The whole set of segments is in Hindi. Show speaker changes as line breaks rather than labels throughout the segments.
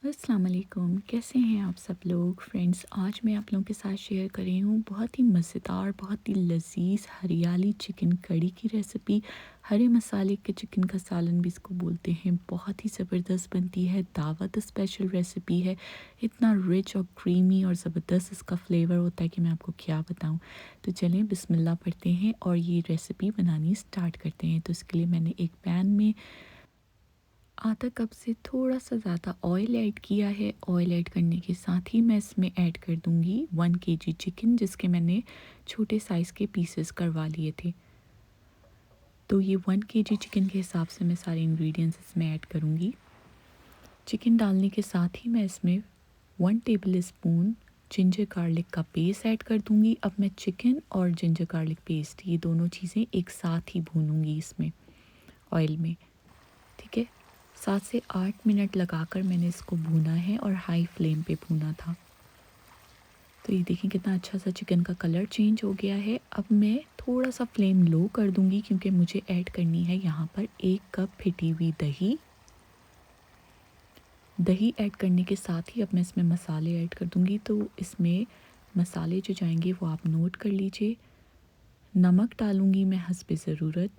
अस्सलाम वालेकुम, कैसे हैं आप सब लोग फ्रेंड्स। आज मैं आप लोगों के साथ शेयर कर रही हूँ बहुत ही मज़ेदार, बहुत ही लजीज हरियाली चिकन कड़ी की रेसिपी। हरे मसाले के चिकन का सालन भी इसको बोलते हैं। बहुत ही ज़बरदस्त बनती है, दावत स्पेशल रेसिपी है। इतना रिच और क्रीमी और ज़बरदस्त इसका फ्लेवर होता है कि मैं आपको क्या बताऊँ। तो चलें बिस्मिल्लाह पढ़ते हैं और ये रेसिपी बनानी स्टार्ट करते हैं। तो इसके लिए मैंने एक पैन में आधा कप से थोड़ा सा ज़्यादा ऑयल ऐड किया है। ऑयल ऐड करने के साथ ही मैं इसमें ऐड कर दूंगी 1 kg चिकन, जिसके मैंने छोटे साइज़ के पीसेस करवा लिए थे। तो ये 1 kg चिकन के हिसाब से मैं सारे इंग्रेडिएंट्स इसमें ऐड करूंगी। चिकन डालने के साथ ही मैं इसमें 1 टेबल स्पून जिंजर गार्लिक का पेस्ट ऐड कर दूंगी। अब मैं चिकन और जिंजर गार्लिक पेस्ट ये दोनों चीज़ें एक साथ ही भूनूंगी इसमें ऑयल में। ठीक है, 7 से 8 मिनट लगाकर मैंने इसको भूना है और हाई फ्लेम पे भूना था। तो ये देखें कितना अच्छा सा चिकन का कलर चेंज हो गया है। अब मैं थोड़ा सा फ्लेम लो कर दूंगी क्योंकि मुझे ऐड करनी है यहाँ पर 1 कप फिटी हुई दही। दही ऐड करने के साथ ही अब मैं इसमें मसाले ऐड कर दूंगी। तो इसमें मसाले जो जाएंगे वो आप नोट कर लीजिए। नमक डालूंगी मैं हस्बे ज़रूरत,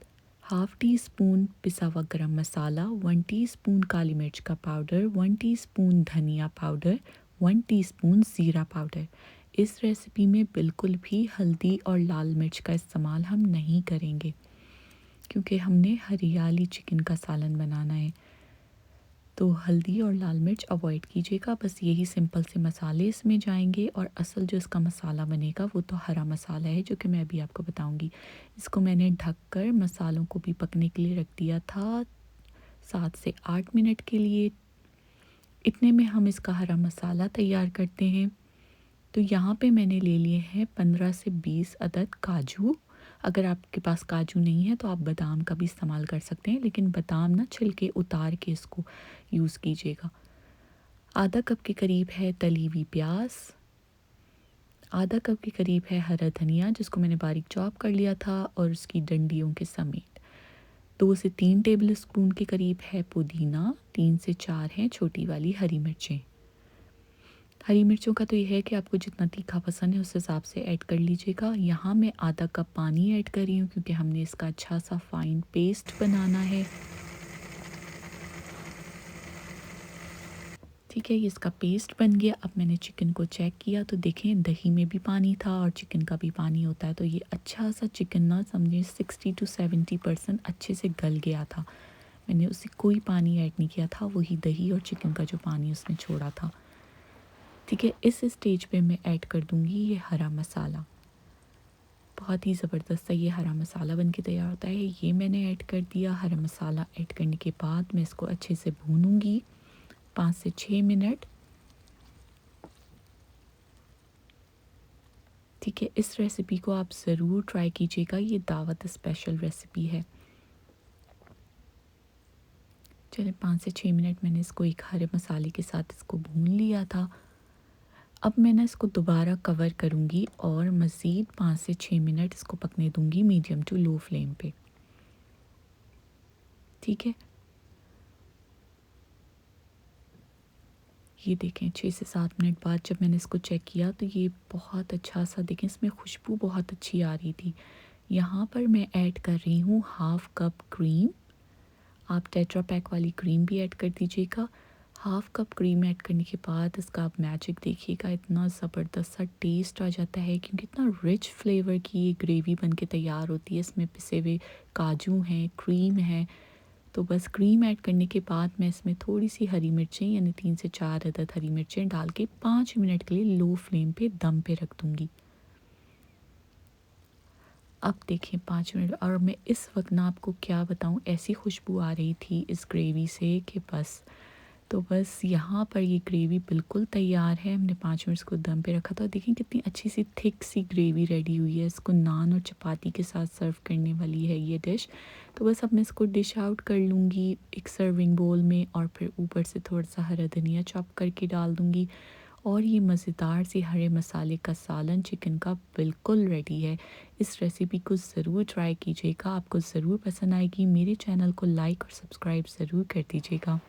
हाफ़ टी स्पून पिसा हुआ गरम मसाला, 1 टीस्पून काली मिर्च का पाउडर, 1 टीस्पून धनिया पाउडर, 1 टीस्पून ज़ीरा पाउडर। इस रेसिपी में बिल्कुल भी हल्दी और लाल मिर्च का इस्तेमाल हम नहीं करेंगे क्योंकि हमने हरियाली चिकन का सालन बनाना है। तो हल्दी और लाल मिर्च अवॉइड कीजिएगा। बस यही सिंपल से मसाले इसमें जाएंगे और असल जो इसका मसाला बनेगा वो तो हरा मसाला है, जो कि मैं अभी आपको बताऊंगी। इसको मैंने ढककर मसालों को भी पकने के लिए रख दिया था 7 से 8 मिनट के लिए। इतने में हम इसका हरा मसाला तैयार करते हैं। तो यहाँ पे मैंने ले लिए हैं 15 से 20 अदद काजू। अगर आपके पास काजू नहीं है तो आप बादाम का भी इस्तेमाल कर सकते हैं, लेकिन बादाम ना छिलके उतार के इसको यूज़ कीजिएगा। आधा कप के करीब है तली हुई प्याज। आधा कप के करीब है हरा धनिया, जिसको मैंने बारीक चॉप कर लिया था और उसकी डंडियों के समेत। 2 से 3 टेबल स्पून के करीब है पुदीना। 3 से 4 हैं छोटी वाली हरी मिर्चें। हरी मिर्चों का तो ये है कि आपको जितना तीखा पसंद है उस हिसाब से ऐड कर लीजिएगा। यहाँ मैं आधा कप पानी ऐड कर रही हूँ क्योंकि हमने इसका अच्छा सा फाइन पेस्ट बनाना है। ठीक है, ये इसका पेस्ट बन गया। अब मैंने चिकन को चेक किया तो देखें दही में भी पानी था और चिकन का भी पानी होता है। तो ये अच्छा सा चिकन ना समझे 60 to 70% अच्छे से गल गया था। मैंने उसे कोई पानी ऐड नहीं किया था, वही दही और चिकन का जो पानी उसने छोड़ा था। ठीक है, इस स्टेज पे मैं ऐड कर दूंगी ये हरा मसाला। बहुत ही ज़बरदस्त सा ये हरा मसाला बन के तैयार होता है। ये मैंने ऐड कर दिया। हरा मसाला ऐड करने के बाद मैं इसको अच्छे से भूनूंगी 5 से 6 मिनट। ठीक है, इस रेसिपी को आप ज़रूर ट्राई कीजिएगा, ये दावत स्पेशल रेसिपी है। चलिए 5 से 6 मिनट मैंने इसको एक हरे मसाले के साथ इसको भून लिया था। अब मैं ना इसको दोबारा कवर करूँगी और मज़ीद 5 से 6 मिनट इसको पकने दूँगी मीडियम टू लो फ्लेम पे। ठीक है, ये देखें 6 से 7 मिनट बाद जब मैंने इसको चेक किया तो ये बहुत अच्छा सा, देखें इसमें खुशबू बहुत अच्छी आ रही थी। यहाँ पर मैं ऐड कर रही हूँ हाफ़ कप क्रीम। आप टेट्रा पैक वाली क्रीम भी ऐड कर दीजिएगा। हाफ़ कप क्रीम ऐड करने के बाद इसका आप मैजिक देखिएगा, इतना ज़बरदस्त सा टेस्ट आ जाता है क्योंकि इतना रिच फ्लेवर की ये ग्रेवी बन के तैयार होती है। इसमें पिसे हुए काजू हैं, क्रीम है। तो बस क्रीम ऐड करने के बाद मैं इसमें थोड़ी सी हरी मिर्चें यानी 3 से 4 अदद हरी मिर्चें डाल के 5 मिनट के लिए लो फ्लेम पे दम पे रख दूँगी। अब देखें 5 मिनट और मैं इस वक्त ना आपको क्या बताऊं, ऐसी खुशबू आ रही थी इस ग्रेवी से कि बस। तो बस यहाँ पर ये ग्रेवी बिल्कुल तैयार है। हमने 5 मिनट इसको दम पे रखा था। देखें कितनी अच्छी सी थिक सी ग्रेवी रेडी हुई है। इसको नान और चपाती के साथ सर्व करने वाली है ये डिश। तो बस अब मैं इसको डिश आउट कर लूँगी एक सर्विंग बोल में और फिर ऊपर से थोड़ा सा हरा धनिया चॉप करके डाल दूँगी और ये मज़ेदार सी हरे मसाले का सालन चिकन का बिल्कुल रेडी है। इस रेसिपी को ज़रूर ट्राई कीजिएगा, आपको ज़रूर पसंद आएगी। मेरे चैनल को लाइक और सब्सक्राइब ज़रूर कर दीजिएगा।